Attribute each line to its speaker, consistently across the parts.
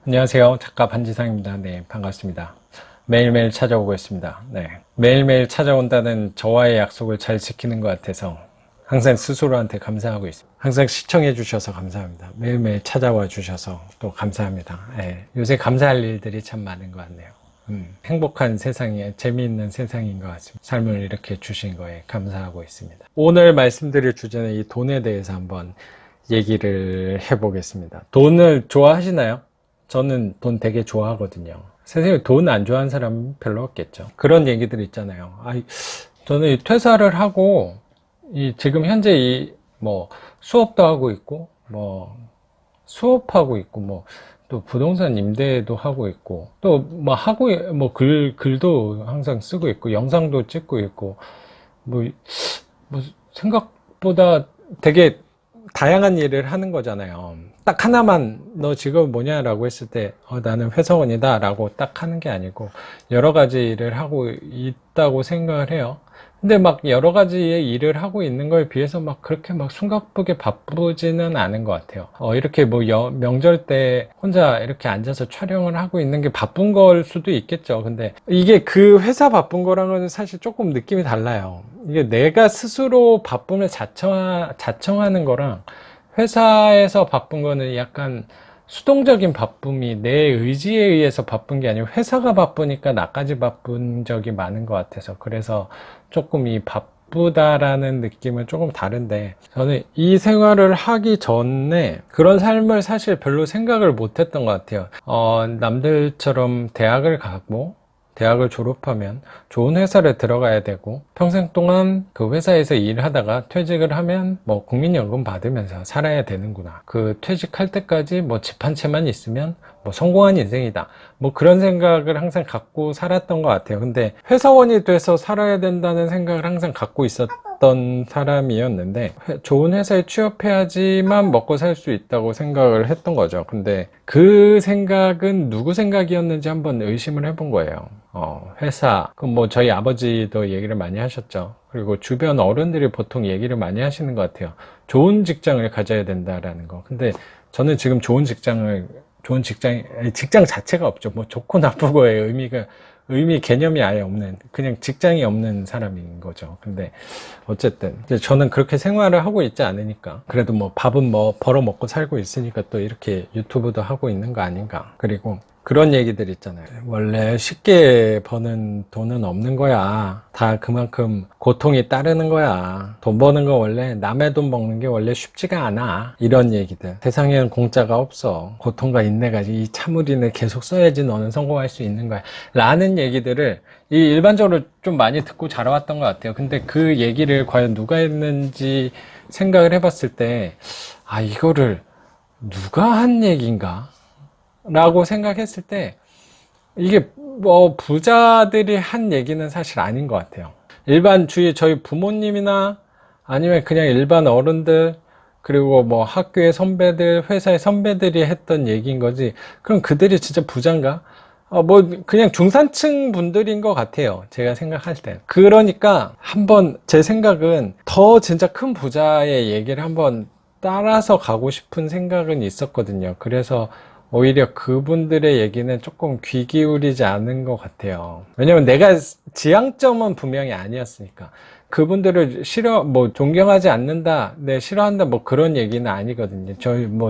Speaker 1: 안녕하세요. 작가 반지상입니다. 네, 반갑습니다. 매일매일 찾아오고 있습니다. 네. 매일매일 찾아온다는 저와의 약속을 잘 지키는 것 같아서 항상 스스로한테 감사하고 있습니다. 항상 시청해 주셔서 감사합니다. 매일매일 찾아와 주셔서 또 감사합니다. 네. 요새 감사할 일들이 참 많은 것 같네요. 행복한 세상에 재미있는 세상인 것 같습니다. 삶을 이렇게 주신 거에 감사하고 있습니다. 오늘 말씀드릴 주제는 이 돈에 대해서 한번 얘기를 해보겠습니다. 돈을 좋아하시나요? 저는 돈 되게 좋아하거든요. 세상에 돈 안 좋아하는 사람은 별로 없겠죠. 그런 얘기들 있잖아요. 저는 퇴사를 하고, 지금 현재 수업도 하고 있고, 수업하고 있고, 또 부동산 임대도 하고 있고, 또 글도 항상 쓰고 있고, 영상도 찍고 있고, 뭐, 생각보다 되게 다양한 일을 하는 거잖아요. 딱 하나만 너 직업이 뭐냐라고 했을 때 나는 회사원이다 라고 딱 하는 게 아니고 여러 가지 일을 하고 있다고 생각을 해요. 근데 막 여러 가지의 일을 하고 있는 거에 비해서 막 그렇게 막 숨가쁘게 바쁘지는 않은 것 같아요. 이렇게 명절 때 혼자 이렇게 앉아서 촬영을 하고 있는 게 바쁜 걸 수도 있겠죠. 근데 이게 그 회사 바쁜 거랑은 사실 조금 느낌이 달라요. 이게 내가 스스로 바쁨을 자청하는 거랑 회사에서 바쁜 거는 약간 수동적인 바쁨이 내 의지에 의해서 바쁜 게 아니고 회사가 바쁘니까 나까지 바쁜 적이 많은 것 같아서 그래서 조금 이 바쁘다라는 느낌은 조금 다른데 저는 이 생활을 하기 전에 그런 삶을 사실 별로 생각을 못 했던 것 같아요. 남들처럼 대학을 졸업하면 좋은 회사를 들어가야 되고 평생 동안 그 회사에서 일하다가 퇴직을 하면 국민연금 받으면서 살아야 되는구나. 그 퇴직할 때까지 집 한 채만 있으면 성공한 인생이다. 그런 생각을 항상 갖고 살았던 것 같아요. 근데 회사원이 돼서 살아야 된다는 생각을 항상 갖고 있었던 사람이었는데 좋은 회사에 취업해야지만 먹고 살 수 있다고 생각을 했던 거죠. 근데 그 생각은 누구 생각이었는지 한번 의심을 해본 거예요. 회사, 저희 아버지도 얘기를 많이 하셨죠. 그리고 주변 어른들이 보통 얘기를 많이 하시는 것 같아요. 좋은 직장을 가져야 된다라는 거. 근데 저는 지금 직장 자체가 없죠. 좋고 나쁘고의 개념이 아예 없는, 그냥 직장이 없는 사람인 거죠. 근데 어쨌든, 저는 그렇게 생활을 하고 있지 않으니까. 그래도 밥은 벌어 먹고 살고 있으니까 또 이렇게 유튜브도 하고 있는 거 아닌가. 그리고 그런 얘기들 있잖아요. 원래 쉽게 버는 돈은 없는 거야. 다 그만큼 고통이 따르는 거야. 돈 버는 거 원래 남의 돈 먹는 게 원래 쉽지가 않아. 이런 얘기들. 세상에는 공짜가 없어. 고통과 인내가 이 참으리는 계속 써야지 너는 성공할 수 있는 거야. 라는 얘기들을 일반적으로 좀 많이 듣고 자라왔던 것 같아요. 근데 그 얘기를 과연 누가 했는지 생각을 해봤을 때 이거를 누가 한 얘기인가? 라고 생각했을 때 이게 부자들이 한 얘기는 사실 아닌 것 같아요. 일반 저희 부모님이나 아니면 그냥 일반 어른들 그리고 학교의 선배들, 회사의 선배들이 했던 얘기인 거지. 그럼 그들이 진짜 부자인가? 그냥 중산층 분들인 것 같아요. 제가 생각할 때. 그러니까 한번 제 생각은 더 진짜 큰 부자의 얘기를 한번 따라서 가고 싶은 생각은 있었거든요. 그래서 오히려 그분들의 얘기는 조금 귀 기울이지 않은 것 같아요. 왜냐면 내가 지향점은 분명히 아니었으니까. 그분들을 존경하지 않는다, 싫어한다, 그런 얘기는 아니거든요.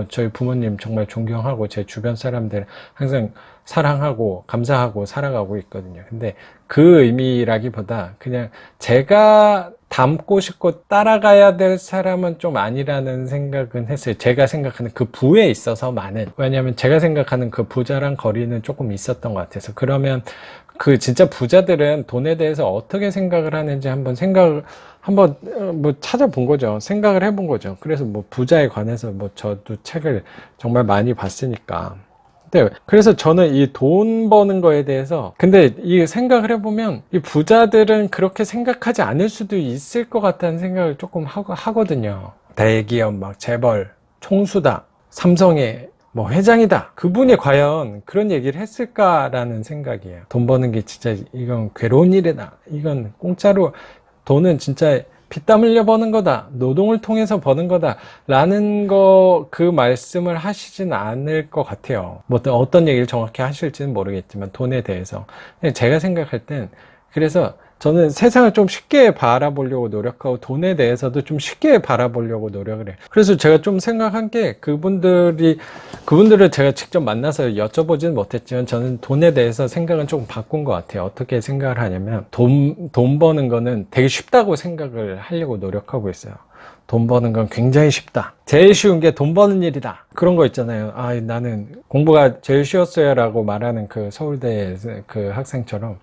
Speaker 1: 저희 부모님 정말 존경하고 제 주변 사람들 항상 사랑하고 감사하고 살아가고 있거든요. 근데 그 의미라기보다 그냥 제가 닮고 싶고 따라가야 될 사람은 좀 아니라는 생각은 했어요. 제가 생각하는 그 부에 있어서 왜냐하면 제가 생각하는 그 부자랑 거리는 조금 있었던 것 같아서. 그러면 그 진짜 부자들은 돈에 대해서 어떻게 생각을 하는지 한번 찾아본 거죠. 생각을 해본 거죠. 그래서 부자에 관해서 저도 책을 정말 많이 봤으니까. 그래서 저는 이 돈 버는 거에 대해서 근데 이 생각을 해보면 이 부자들은 그렇게 생각하지 않을 수도 있을 것 같다는 생각을 조금 하거든요. 대기업 재벌 총수다, 삼성의 회장이다, 그분이 과연 그런 얘기를 했을까라는 생각이에요. 돈 버는 게 진짜 이건 괴로운 일이다, 이건 공짜로, 돈은 진짜 피땀 흘려 버는 거다, 노동을 통해서 버는 거다 라는 그 말씀을 하시진 않을 것 같아요. 뭐 어떤 얘기를 정확히 하실지는 모르겠지만 돈에 대해서 제가 생각할 땐, 그래서 저는 세상을 좀 쉽게 바라보려고 노력하고 돈에 대해서도 좀 쉽게 바라보려고 노력을 해요. 그래서 제가 좀 생각한 게, 그분들을 제가 직접 만나서 여쭤보지는 못했지만 저는 돈에 대해서 생각은 조금 바꾼 것 같아요. 어떻게 생각을 하냐면, 돈 버는 거는 되게 쉽다고 생각을 하려고 노력하고 있어요. 돈 버는 건 굉장히 쉽다. 제일 쉬운 게 돈 버는 일이다. 그런 거 있잖아요. 아, 나는 공부가 제일 쉬웠어요 라고 말하는 그 서울대 그 학생처럼,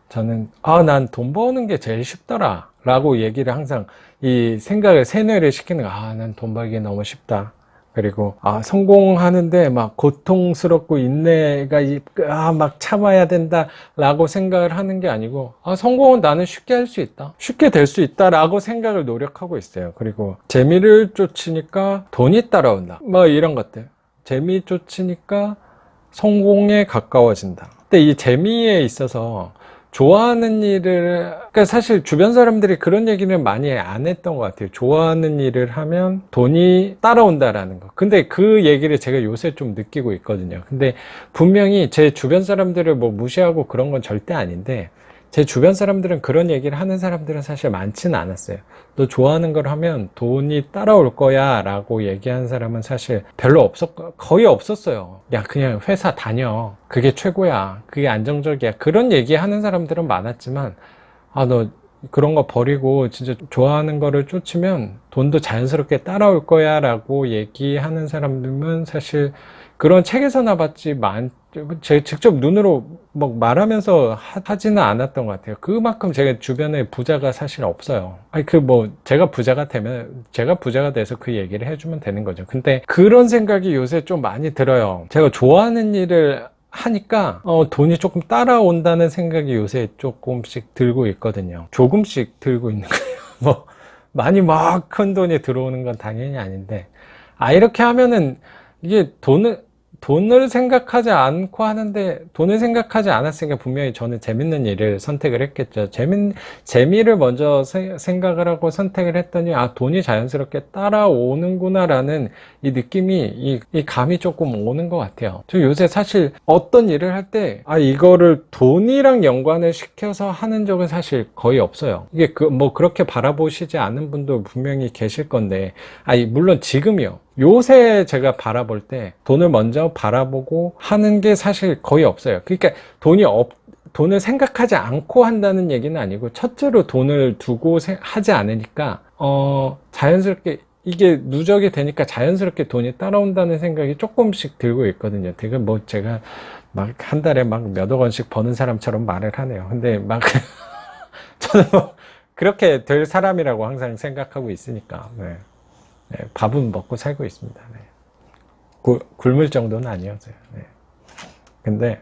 Speaker 1: 저는 난 돈 버는 게 제일 쉽더라 라고 얘기를 항상, 이 생각을 세뇌를 시키는 거야. 난 돈 벌기 너무 쉽다. 그리고 성공하는데 막 고통스럽고 인내가 막 참아야 된다 라고 생각을 하는 게 아니고, 성공은 나는 쉽게 할 수 있다, 쉽게 될 수 있다 라고 생각을 노력하고 있어요. 그리고 재미를 쫓으니까 돈이 따라온다, 뭐 이런 것들. 재미 쫓으니까 성공에 가까워진다. 근데 이 재미에 있어서 좋아하는 일을, 그러니까 사실 주변 사람들이 그런 얘기는 많이 안 했던 것 같아요. 좋아하는 일을 하면 돈이 따라온다라는 거. 근데 그 얘기를 제가 요새 좀 느끼고 있거든요. 근데 분명히 제 주변 사람들을 뭐 무시하고 그런 건 절대 아닌데, 제 주변 사람들은 그런 얘기를 하는 사람들은 사실 많지는 않았어요. 너 좋아하는 걸 하면 돈이 따라올 거야 라고 얘기하는 사람은 사실 거의 없었어요. 야, 그냥 회사 다녀, 그게 최고야, 그게 안정적이야, 그런 얘기하는 사람들은 많았지만, 너 그런 거 버리고 진짜 좋아하는 거를 쫓으면 돈도 자연스럽게 따라올 거야 라고 얘기하는 사람들은 사실 그런 책에서나 봤지, 제 직접 눈으로 막 말하면서 하지는 않았던 것 같아요. 그만큼 제가 주변에 부자가 사실 없어요. 제가 부자가 돼서 그 얘기를 해주면 되는 거죠. 근데 그런 생각이 요새 좀 많이 들어요. 제가 좋아하는 일을 하니까 돈이 조금 따라온다는 생각이 요새 조금씩 들고 있거든요. 조금씩 들고 있는 거예요. 뭐 많이 막 큰 돈이 들어오는 건 당연히 아닌데, 이렇게 하면은 이게 돈을 생각하지 않고 하는데, 돈을 생각하지 않았으니까 분명히 저는 재밌는 일을 선택을 했겠죠. 재미를 먼저 생각을 하고 선택을 했더니, 돈이 자연스럽게 따라오는구나 라는 이 느낌이, 이 감이 조금 오는 것 같아요. 저 요새 사실 어떤 일을 할 때 이거를 돈이랑 연관을 시켜서 하는 적은 사실 거의 없어요. 이게 그렇게 바라보시지 않는 분도 분명히 계실 건데, 물론 지금이요, 요새 제가 바라볼 때 돈을 먼저 바라보고 하는 게 사실 거의 없어요. 그러니까 돈을 생각하지 않고 한다는 얘기는 아니고, 첫째로 돈을 두고 하지 않으니까 자연스럽게 이게 누적이 되니까 자연스럽게 돈이 따라온다는 생각이 조금씩 들고 있거든요. 되게 제가 막 한 달에 막 몇억 원씩 버는 사람처럼 말을 하네요. 근데 저는 그렇게 될 사람이라고 항상 생각하고 있으니까. 네. 네, 밥은 먹고 살고 있습니다. 네. 굶을 정도는 아니었어요. 네. 근데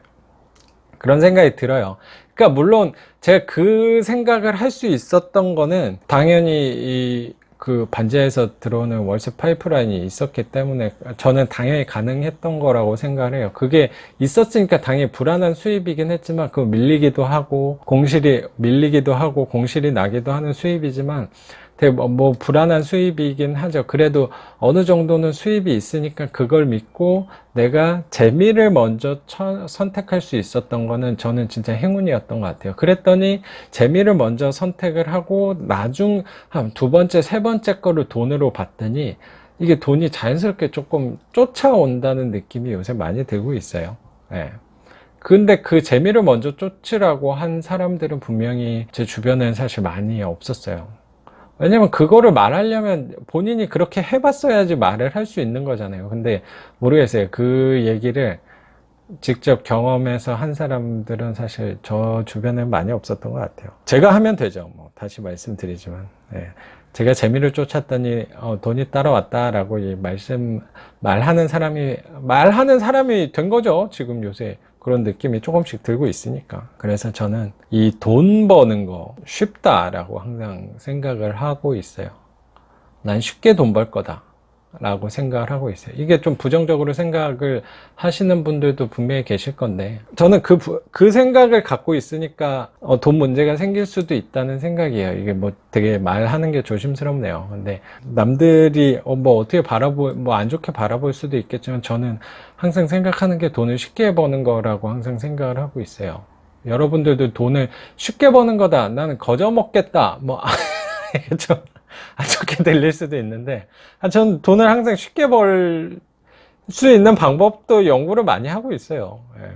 Speaker 1: 그런 생각이 들어요. 그러니까 물론 제가 그 생각을 할 수 있었던 거는 당연히 그 반지하에서 들어오는 월세 파이프라인이 있었기 때문에 저는 당연히 가능했던 거라고 생각을 해요. 그게 있었으니까 당연히 불안한 수입이긴 했지만, 그 밀리기도 하고 공실이 나기도 하는 수입이지만, 되게 불안한 수입이긴 하죠. 그래도 어느 정도는 수입이 있으니까 그걸 믿고 내가 재미를 먼저 선택할 수 있었던 거는 저는 진짜 행운이었던 것 같아요. 그랬더니 재미를 먼저 선택을 하고 나중 한 두 번째, 세 번째 거를 돈으로 봤더니 이게 돈이 자연스럽게 조금 쫓아온다는 느낌이 요새 많이 들고 있어요. 네. 근데 그 재미를 먼저 쫓으라고 한 사람들은 분명히 제 주변에는 사실 많이 없었어요. 왜냐면 그거를 말하려면 본인이 그렇게 해봤어야지 말을 할 수 있는 거잖아요. 근데 모르겠어요. 그 얘기를 직접 경험해서 한 사람들은 사실 저 주변에 많이 없었던 것 같아요. 제가 하면 되죠. 다시 말씀드리지만. 네. 제가 재미를 쫓았더니 돈이 따라왔다라고 말하는 사람이 된 거죠. 지금 요새 그런 느낌이 조금씩 들고 있으니까. 그래서 저는 이 돈 버는 거 쉽다라고 항상 생각을 하고 있어요. 난 쉽게 돈 벌 거다. 라고 생각을 하고 있어요. 이게 좀 부정적으로 생각을 하시는 분들도 분명히 계실 건데, 저는 그 생각을 갖고 있으니까 돈 문제가 생길 수도 있다는 생각이에요. 이게 뭐 되게 말하는 게 조심스럽네요. 근데 남들이 뭐 어떻게 뭐 안 좋게 바라볼 수도 있겠지만, 저는 항상 생각하는 게 돈을 쉽게 버는 거라고 항상 생각을 하고 있어요. 여러분들도 돈을 쉽게 버는 거다, 나는 거저 먹겠다, 뭐 좀 안 좋게 들릴 수도 있는데, 전 돈을 항상 쉽게 벌 수 있는 방법도 연구를 많이 하고 있어요. 예.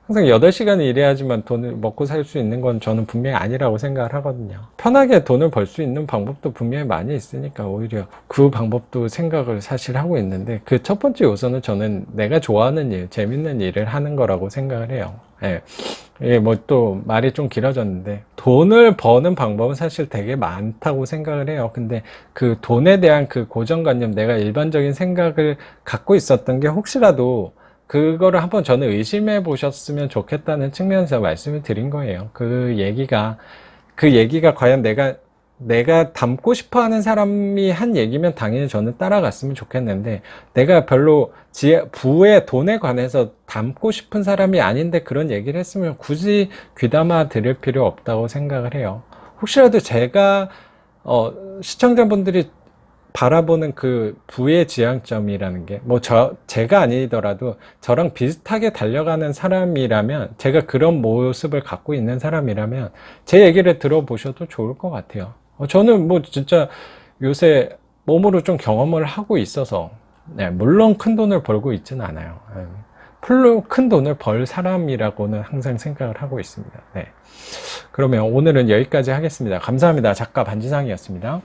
Speaker 1: 항상 8시간 일해야지만 돈을 먹고 살 수 있는 건 저는 분명히 아니라고 생각을 하거든요. 편하게 돈을 벌 수 있는 방법도 분명히 많이 있으니까 오히려 그 방법도 생각을 사실 하고 있는데, 그 첫 번째 요소는 저는 내가 좋아하는 일, 재밌는 일을 하는 거라고 생각을 해요. 예. 예, 뭐 또 말이 좀 길어졌는데, 돈을 버는 방법은 사실 되게 많다고 생각을 해요. 근데 그 돈에 대한 그 고정관념, 내가 일반적인 생각을 갖고 있었던 게 혹시라도 그거를 한번 저는 의심해 보셨으면 좋겠다는 측면에서 말씀을 드린 거예요. 그 얘기가 과연 내가 닮고 싶어 하는 사람이 한 얘기면 당연히 저는 따라갔으면 좋겠는데, 내가 별로 부의 돈에 관해서 닮고 싶은 사람이 아닌데 그런 얘기를 했으면 굳이 귀담아 들을 필요 없다고 생각을 해요. 혹시라도 제가, 시청자분들이 바라보는 그 부의 지향점이라는 게, 제가 아니더라도 저랑 비슷하게 달려가는 사람이라면, 제가 그런 모습을 갖고 있는 사람이라면 제 얘기를 들어보셔도 좋을 것 같아요. 저는 뭐 진짜 요새 몸으로 좀 경험을 하고 있어서, 네, 물론 큰 돈을 벌고 있지는 않아요. 별로 큰 돈을 벌 사람이라고는 항상 생각을 하고 있습니다. 네. 그러면 오늘은 여기까지 하겠습니다. 감사합니다. 작가 반지상이었습니다.